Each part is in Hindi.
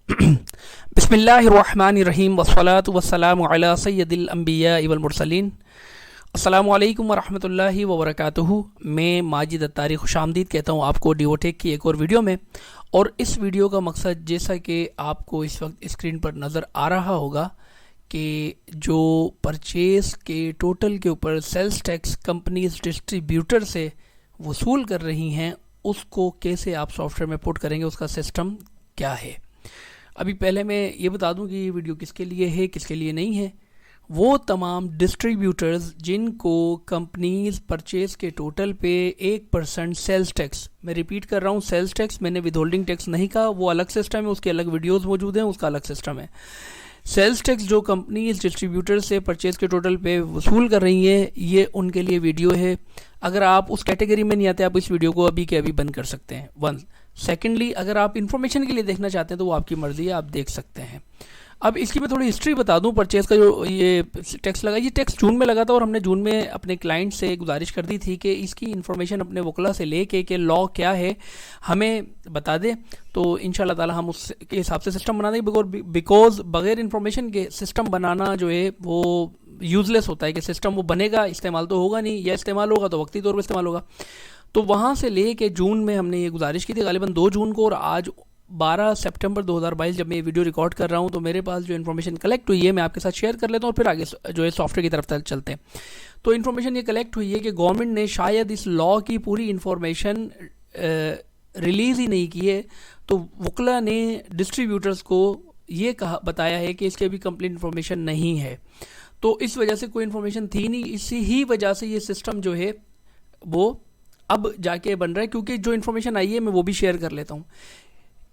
बिस्मिल्लाहिर्रहमानिर्रहीम वस्सलातु वस्सलामु अला सय्यदिल अंबिया वल मुरसलीन। अस्सलामु अलैकुम वरहमतुल्लाहि वबरकातुहू। मैं माजिद अत्तारी खुशामदीद कहता हूँ आपको डिवोटेक की एक और वीडियो में। और इस वीडियो का मकसद, जैसा कि आपको इस वक्त स्क्रीन पर नज़र आ रहा होगा, कि जो परचेज़ के टोटल के ऊपर सेल्स टैक्स कंपनीज डिस्ट्रीब्यूटर से वसूल कर रही हैं, उसको कैसे आप सॉफ्टवेयर में पुट करेंगे, उसका सिस्टम क्या है। अभी पहले मैं ये बता दूं कि ये वीडियो किसके लिए है, किसके लिए नहीं है। वो तमाम डिस्ट्रीब्यूटर्स जिनको कंपनीज परचेज के टोटल पे 1% सेल्स टैक्स, मैं रिपीट कर रहा हूँ, सेल्स टैक्स, मैंने विदहोल्डिंग टैक्स नहीं कहा, वो अलग सिस्टम है, उसके अलग वीडियोस मौजूद हैं, उसका अलग सिस्टम है। सेल्स टैक्स जो कंपनीज डिस्ट्रीब्यूटर से परचेज के टोटल पे वसूल कर रही हैं, ये उनके लिए वीडियो है। अगर आप उस कैटेगरी में नहीं आते, आप इस वीडियो को अभी के अभी बंद कर सकते हैं। वन सेकेंडली, अगर आप इन्फॉर्मेशन के लिए देखना चाहते हैं तो वो आपकी मर्जी है, आप देख सकते हैं। अब इसकी मैं थोड़ी हिस्ट्री बता दूं। परचेज का जो ये टैक्स लगा, ये टैक्स जून में लगा था, और हमने जून में अपने क्लाइंट से गुजारिश कर दी थी कि इसकी इन्फॉर्मेशन अपने वकला से लेके कि लॉ क्या है हमें बता दे, तो इंशाल्लाह ताला हम उसके हिसाब से सिस्टम बना देंगे। बिकॉज बगैर इन्फॉर्मेशन के सिस्टम बनाना जो है वो यूजलेस होता है, कि सिस्टम वो बनेगा, इस्तेमाल तो होगा नहीं, या इस्तेमाल होगा तो वक्ती तौर पर इस्तेमाल होगा। तो वहाँ से ले के जून में हमने ये गुजारिश की थी, गालिबन 2 जून को, और आज 12 सितंबर 2022 जब मैं ये वीडियो रिकॉर्ड कर रहा हूँ, तो मेरे पास जो इन्फॉर्मेशन कलेक्ट हुई है मैं आपके साथ शेयर कर लेता हूँ, और फिर आगे जो है सॉफ्टवेयर की तरफ चलते हैं। तो इन्फॉर्मेशन ये कलेक्ट हुई है कि गवर्नमेंट ने शायद इस लॉ की पूरी इन्फॉर्मेशन रिलीज़ ही नहीं की है, तो वकला ने डिस्ट्रीब्यूटर्स को ये बताया है कि इसकी अभी कंप्लीट इन्फॉर्मेशन नहीं है। तो इस वजह से कोई इन्फॉर्मेशन थी नहीं, इसी ही वजह से ये सिस्टम जो है वो अब जाके बन रहा है। क्योंकि जो इन्फॉर्मेशन आई है मैं वो भी शेयर कर लेता हूँ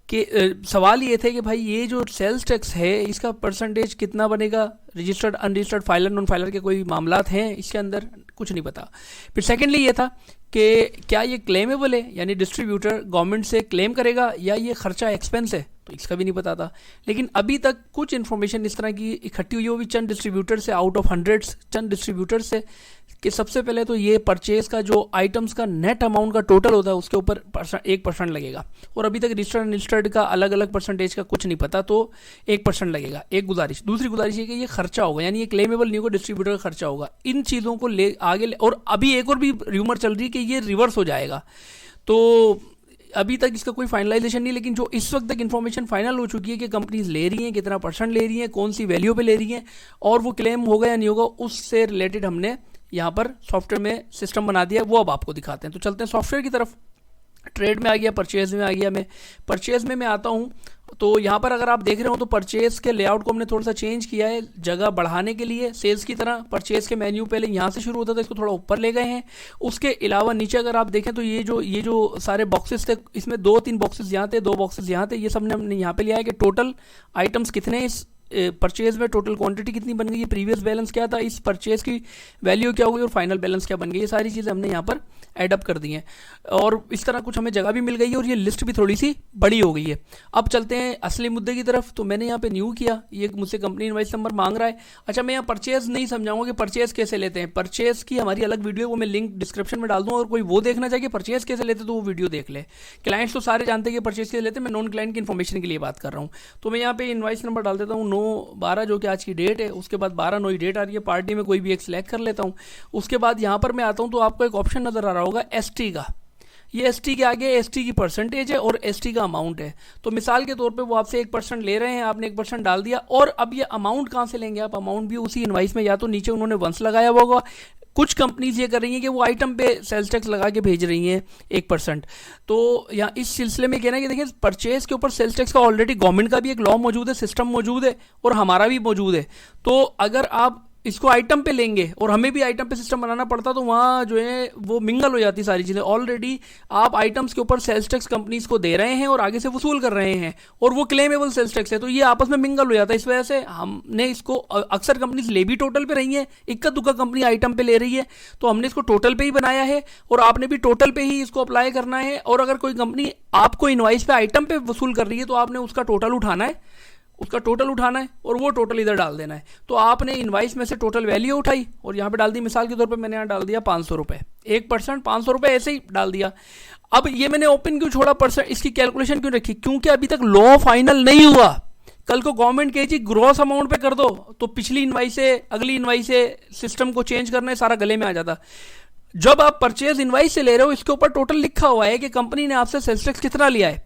कि सवाल ये थे कि भाई ये जो सेल्स टैक्स है इसका परसेंटेज कितना बनेगा, registered unregistered filer non filer के कोई मामलात हैं इसके अंदर, कुछ नहीं पता। फिर सेकेंडली ये था कि क्या ये क्लेमेबल है, यानी डिस्ट्रीब्यूटर गवर्नमेंट से क्लेम करेगा, या ये खर्चा एक्सपेंस है, तो इसका भी नहीं पता था। लेकिन अभी तक कुछ इन्फॉर्मेशन इस तरह की इकट्ठी हुई है, वो भी चंद डिस्ट्रीब्यूटर से, out of hundreds Chand distributor से, कि सबसे पहले तो ये परचेज का जो आइटम्स का नेट अमाउंट का टोटल होता है उसके ऊपर 1% लगेगा, और अभी तक रजिस्टर्ड अनरजिस्टर्ड का अलग अलग परसेंटेज का कुछ नहीं पता, तो 1% लगेगा। एक गुजारिश। दूसरी गुजारिश ये कि ये खर्चा होगा, यानी ये क्लेमेबल नहीं होगा, डिस्ट्रीब्यूटर का खर्चा होगा। इन चीज़ों को और अभी एक और भी र्यूमर चल रही है कि ये रिवर्स हो जाएगा। तो अभी तक इसका कोई फाइनलाइजेशन नहीं, लेकिन जो इस वक्त तक इन्फॉर्मेशन फाइनल हो चुकी है कि कंपनीज ले रही हैं, कितना परसेंट ले रही हैं, कौन सी वैल्यू पे ले रही हैं, और वो क्लेम होगा या नहीं होगा, उससे रिलेटेड हमने यहाँ पर सॉफ्टवेयर में सिस्टम बना दिया, वो अब आपको दिखाते हैं। तो चलते हैं सॉफ्टवेयर की तरफ। ट्रेड में आ गया, परचेज में आ गया। मैं परचेज में मैं आता हूँ, तो यहाँ पर अगर आप देख रहे हो तो परचेज के लेआउट को हमने थोड़ा सा चेंज किया है, जगह बढ़ाने के लिए। सेल्स की तरह परचेज के मेन्यू पहले यहाँ से शुरू होता था, इसको थोड़ा ऊपर ले गए हैं। उसके अलावा नीचे अगर आप देखें तो ये जो सारे बॉक्सेस थे, इसमें 2-3 बॉक्सेस यहाँ थे, 2 बॉक्सेस यहाँ थे, ये सब हमने यहाँ पे लिया है कि टोटल आइटम्स कितने इस परचेज में, टोटल क्वांटिटी कितनी बन गई, प्रीवियस बैलेंस क्या था, इस परचेज की वैल्यू क्या हुई, और फाइनल बैलेंस क्या बन गई। ये सारी चीज़ें हमने यहाँ पर ऐड अप कर दी हैं, और इस तरह कुछ हमें जगह भी मिल गई है, और ये लिस्ट भी थोड़ी सी बड़ी हो गई है। अब चलते हैं असली मुद्दे की तरफ। तो मैंने यहाँ पे न्यू किया, ये मुझसे कंपनी इनवॉइस नंबर मांग रहा है। अच्छा, मैं यहाँ परचेज नहीं समझाऊंगा कि परचेज कैसे लेते हैं, परचेज की हमारी अलग वीडियो, वो मैं लिंक डिस्क्रिप्शन में डाल दूँ, और कोई वो देखना चाहिए परचेज कैसे लेते तो वो वीडियो देख ले। क्लाइंट्स तो सारे जानते हैं कि परचेज कैसे लेते हैं, मैं नॉन क्लाइंट की इन्फॉर्मेशन के लिए बात कर रहा हूँ। तो मैं यहाँ पे इनवॉइस नंबर डाल देता हूँ 9/12, जो कि आज की डेट है। उसके बाद 12/9 डेट आ रही है, पार्टी में कोई भी एक सिलेक्ट कर लेता हूँ। उसके बाद यहाँ पर मैं आता हूँ, तो आपको एक ऑप्शन नजर आ रहा होगा एसटी का। ये एसटी के आगे एसटी की परसेंटेज है और एसटी का अमाउंट है। तो मिसाल के तौर पे वो आपसे 1% ले रहे हैं, आपने 1% डाल दिया, और अब ये अमाउंट कहाँ से लेंगे आप, अमाउंट भी उसी इनवाइस में, या तो नीचे उन्होंने वंस लगाया हुआ होगा। कुछ कंपनीज ये कर रही हैं कि वो आइटम पे सेल्स टैक्स लगा के भेज रही हैं 1%। तो यहाँ इस सिलसिले में कहना है कि देखिए, परचेज के ऊपर सेल्स टैक्स का ऑलरेडी गवर्नमेंट का भी एक लॉ मौजूद है, सिस्टम मौजूद है, और हमारा भी मौजूद है। तो अगर आप इसको आइटम पे लेंगे और हमें भी आइटम पे सिस्टम बनाना पड़ता, तो वहाँ जो है वो मिंगल हो जाती सारी चीज़ें। ऑलरेडी आप आइटम्स के ऊपर सेल्स टैक्स कंपनीज को दे रहे हैं और आगे से वसूल कर रहे हैं, और वो क्लेमेबल सेल्स टैक्स है, तो ये आपस में मिंगल हो जाता है। इस वजह से हमने इसको, अक्सर कंपनीज ले भी टोटल पे रही है, इक्का दुक्का कंपनी आइटम पे ले रही है, तो हमने इसको टोटल पे ही बनाया है, और आपने भी टोटल पे ही इसको अप्लाई करना है। और अगर कोई कंपनी आपको इनवाइस पे आइटम पे वसूल कर रही है, तो आपने उसका टोटल उठाना है, और वो टोटल इधर डाल देना है। तो आपने इनवाइस में से टोटल वैल्यू उठाई और यहाँ पे डाल दी। मिसाल के तौर पे मैंने यहाँ डाल दिया 500 रुपये, 1% 500 रुपये ऐसे ही डाल दिया। अब ये मैंने ओपन क्यों छोड़ा परसेंट, इसकी कैलकुलेशन क्यों रखी, क्योंकि अभी तक लॉ फाइनल नहीं हुआ। कल को गवर्नमेंट कहे जी ग्रॉस अमाउंट पे कर दो, तो पिछली इनवाइस से अगली इनवाइस से सिस्टम को चेंज करना है, सारा गले में आ जाता। जब आप परचेज इनवाइस से ले रहे हो, इसके ऊपर टोटल लिखा हुआ है कि कंपनी ने आपसे सेल्स टैक्स कितना लिया है,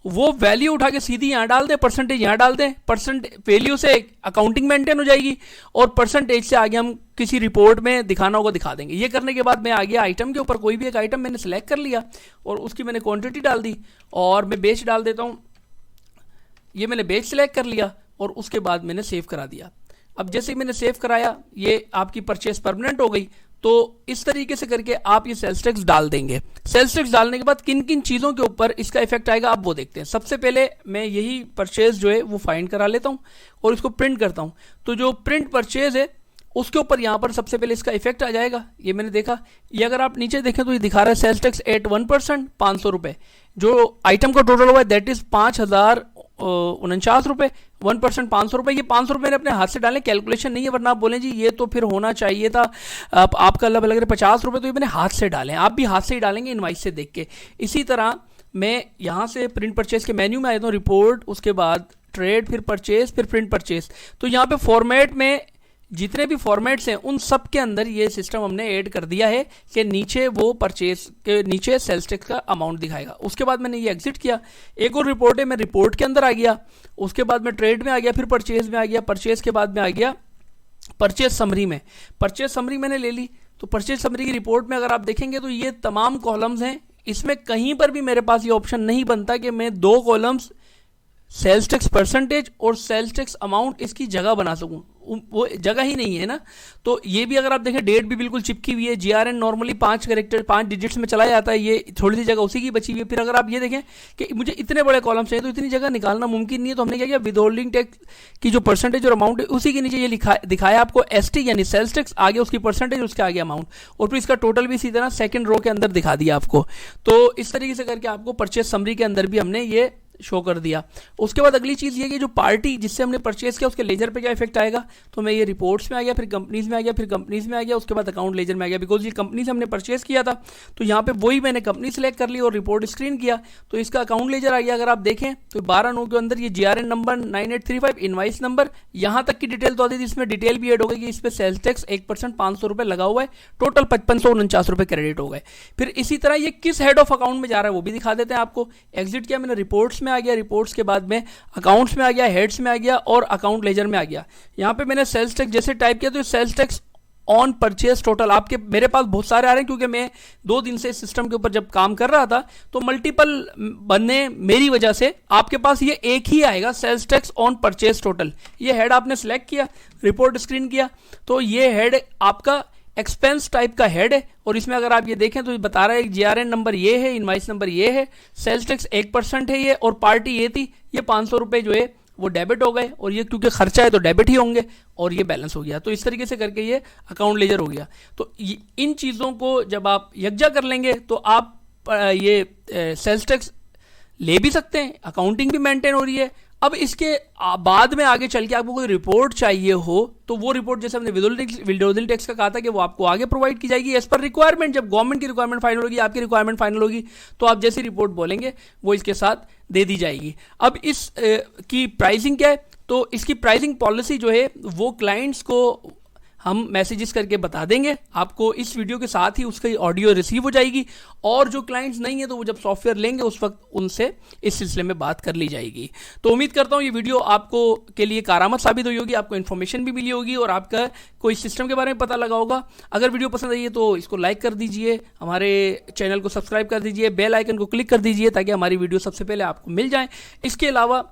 वो वैल्यू उठा के सीधी यहां डाल दें, परसेंटेज यहां डाल दें, परसेंट वैल्यू से अकाउंटिंग मेंटेन हो जाएगी और परसेंटेज से आगे हम किसी रिपोर्ट में दिखाना होगा दिखा देंगे। ये करने के बाद मैं आ गया आइटम के ऊपर, कोई भी एक आइटम मैंने सेलेक्ट कर लिया और उसकी मैंने क्वांटिटी डाल दी और मैं बेच डाल देता हूं। ये मैंने बेच सेलेक्ट कर लिया और उसके बाद मैंने सेव करा दिया। अब जैसे ही मैंने सेव कराया, ये आपकी परचेस परमानेंट हो गई। तो इस तरीके से करके आप ये सेल्स टैक्स डाल देंगे। सेल्स टैक्स डालने के बाद किन किन चीज़ों के ऊपर इसका इफेक्ट आएगा आप वो देखते हैं। सबसे पहले मैं यही परचेज जो है वो फाइंड करा लेता हूँ और इसको प्रिंट करता हूँ। तो जो प्रिंट परचेज है उसके ऊपर यहाँ पर सबसे पहले इसका इफेक्ट आ जाएगा। ये मैंने देखा, ये अगर आप नीचे देखें तो ये दिखा रहा है सेल्स टैक्स एट 1%, 500 रुपये। जो आइटम का टोटल हुआ है दैट इज 5,049 रुपये। 1% 500 रुपये। ये 500 रुपये मैंने अपने हाथ से डाले, कैलकुलेशन नहीं है, वरना आप बोलें जी ये तो फिर होना चाहिए था आपका लग रहा है 50 रुपये, तो ये मैंने हाथ से डाले। आप भी हाथ से ही डालेंगे इनवाइस से देख के। इसी तरह मैं यहाँ से प्रिंट परचेज के मेन्यू में आया था, रिपोर्ट, उसके बाद ट्रेड, फिर परचेज, फिर प्रिंट परचेज। तो यहाँ पे फॉर्मेट में जितने भी फॉर्मेट्स हैं उन सब के अंदर ये सिस्टम हमने ऐड कर दिया है कि नीचे वो परचेज के नीचे सेल्स टैक्स का अमाउंट दिखाएगा। उसके बाद मैंने ये एग्जिट किया। एक और रिपोर्ट है, मैं रिपोर्ट के अंदर आ गया, उसके बाद मैं ट्रेड में आ गया, फिर परचेज में आ गया, परचेज के बाद में आ गया परचेज समरी में। परचेज समरी मैंने ले ली। तो परचेज समरी की रिपोर्ट में अगर आप देखेंगे तो ये तमाम कॉलम्स हैं, इसमें कहीं पर भी मेरे पास ये ऑप्शन नहीं बनता कि मैं दो कॉलम्स सेल्स टैक्स परसेंटेज और सेल्स टैक्स अमाउंट इसकी जगह बना सकूं, वो जगह ही नहीं है ना। तो ये भी अगर आप देखें डेट भी बिल्कुल चिपकी हुई है। जीआरएन नॉर्मली 5 डिजिट्स में चला जाता है, ये थोड़ी सी जगह उसी की बची हुई है। फिर अगर आप ये देखें कि मुझे इतने बड़े कॉलम चाहिए तो इतनी जगह निकालना मुमकिन नहीं है। तो हमने क्या किया, विदहोल्डिंग टैक्स की जो परसेंटेज और अमाउंट है उसी के नीचे ये दिखाया आपको एसटी यानी सेल्स टैक्स, आगे उसकी परसेंटेज, उसके आगे अमाउंट, और फिर इसका टोटल भी इसी तरह सेकंड रो के अंदर दिखा दिया आपको। तो इस तरीके से करके आपको परचेज समरी के अंदर भी हमने ये शो कर दिया। उसके बाद अगली चीज़ ये कि जो पार्टी जिससे हमने परचेज किया उसके लेजर पे क्या इफेक्ट आएगा। तो मैं ये रिपोर्ट्स में आ गया, फिर कंपनीज में आ गया, फिर कंपनीज में आ गया, उसके बाद अकाउंट लेजर में आ गया। बिकॉज ये कंपनी से हमने परचेज किया था तो यहाँ पे वही मैंने कंपनी सेलेक्ट कर ली और रिपोर्ट स्क्रीन किया तो इसका अकाउंट लेजर आ गया। अगर आप देखें तो 12/9 के अंदर ये जीआरएन नंबर 9835 इनवाइस नंबर यहाँ तक की डिटेल तो आती थी, इसमें डिटेल भी एड हो गई कि इस पर सेल्स टैक्स 1% 500 रुपये लगा हुआ है, टोटल 5549 रुपये क्रेडिट हो गए। फिर इसी तरह ये किस हेड ऑफ अकाउंट में जा रहा है वो भी दिखा देते हैं आपको। एग्जिट किया मैंने, रिपोर्ट्स में आ गया, रिपोर्ट्स के बाद में अकाउंट्स में आ गया, हेड्स में आ गया और अकाउंट लेजर में आ गया। यहां पे मैंने सेल्स टैक्स जैसे टाइप किया तो sales tax on purchase total आपके मेरे पास बहुत सारे आ रहे हैं क्योंकि मैं 2 दिन से इस सिस्टम के ऊपर जब काम कर रहा था तो मल्टीपल बनने मेरी वजह से आपके पास ये एक ही आएगा, sales tax on purchase total. ये हेड आपने सेलेक्ट किया, रिपोर्ट स्क्रीन किया तो ये हेड आपका एक्सपेंस टाइप का हेड है और इसमें अगर आप ये देखें तो ये बता रहा है जीआरएन नंबर ये है, इनवाइस नंबर ये है, सेल्स टैक्स 1% है ये और पार्टी ये थी, ये 500 रुपये जो है वो डेबिट हो गए और ये क्योंकि खर्चा है तो डेबिट ही होंगे और ये बैलेंस हो गया। तो इस तरीके से करके ये अकाउंट लेजर हो गया। तो इन चीज़ों को जब आप यकजा कर लेंगे तो आप ये सेल्स टैक्स ले भी सकते हैं, अकाउंटिंग भी मेंटेन हो रही है। अब इसके बाद में आगे चल के आपको कोई रिपोर्ट चाहिए हो तो वो रिपोर्ट जैसे हमने विदहोल्डिंग टैक्स का कहा था कि वो आपको आगे प्रोवाइड की जाएगी एज पर रिक्वायरमेंट। जब गवर्नमेंट की रिक्वायरमेंट फाइनल होगी, आपकी रिक्वायरमेंट फाइनल होगी तो आप जैसी रिपोर्ट बोलेंगे वो इसके साथ दे दी जाएगी। अब इस की प्राइसिंग क्या है, तो इसकी प्राइसिंग पॉलिसी जो है वो क्लाइंट्स को हम मैसेजेस करके बता देंगे आपको। इस वीडियो के साथ ही उसकी ऑडियो रिसीव हो जाएगी और जो क्लाइंट्स नहीं है तो वो जब सॉफ्टवेयर लेंगे उस वक्त उनसे इस सिलसिले में बात कर ली जाएगी। तो उम्मीद करता हूँ ये वीडियो आपको के लिए कारआमद साबित हुई होगी, आपको इन्फॉर्मेशन भी मिली होगी और आपका कोई सिस्टम के बारे में पता लगा होगा। अगर वीडियो पसंद आई है तो इसको लाइक कर दीजिए, हमारे चैनल को सब्सक्राइब कर दीजिए, बेल आइकन को क्लिक कर दीजिए ताकि हमारी वीडियो सबसे पहले आपको मिल जाए। इसके अलावा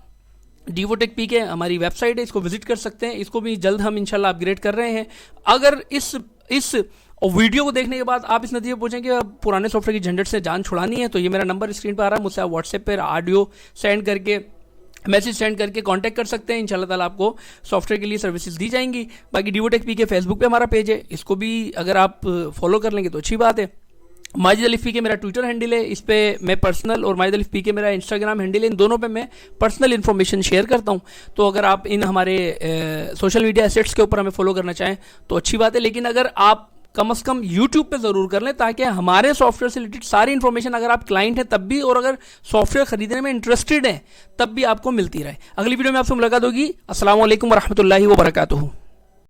डिवोटेक पी के हमारी वेबसाइट है, इसको विजिट कर सकते हैं, इसको भी जल्द हम इंशाल्लाह अपग्रेड कर रहे हैं। अगर इस वीडियो को देखने के बाद आप इस नतीजे पर पहुंचेंगे अब पुराने सॉफ्टवेयर की झंझट से जान छुड़ानी है तो ये मेरा नंबर स्क्रीन पर आ रहा है, मुझसे आप व्हाट्सएप पर ऑडियो सेंड करके मैसेज सेंड करके कांटेक्ट कर सकते हैं। इंशाल्लाह ताला आपको सॉफ्टवेयर के लिए सर्विसेज दी जाएंगी। बाकी डिवोटेक पी के फेसबुक पे हमारा पेज है, इसको भी अगर आप फॉलो कर लेंगे तो अच्छी बात है। माजिद अलीफ पी के मेरा ट्विटर हैंडल है, इस पे मैं पर्सनल, और माजिद अलीफ पी के मेरा इंस्टाग्राम हैंडल है, इन दोनों पे मैं पर्सनल इन्फॉर्मेशन शेयर करता हूँ। तो अगर आप इन हमारे सोशल मीडिया एसेट्स के ऊपर हमें फॉलो करना चाहें तो अच्छी बात है, लेकिन अगर आप कम से कम यूट्यूब पे ज़रूर कर लें, ताकि हमारे सॉफ्टवेयर से रिलेटेड सारी इन्फॉर्मेशन अगर आप क्लाइंट हैं तब भी, और अगर सॉफ्टवेयर खरीदने में इंटरेस्टेड हैं तब भी आपको मिलती रहे। अगली वीडियो में आपसे मुलाकात होगी। अस्सलाम वालेकुम वरहमतुल्लाहि वबरकातुहू।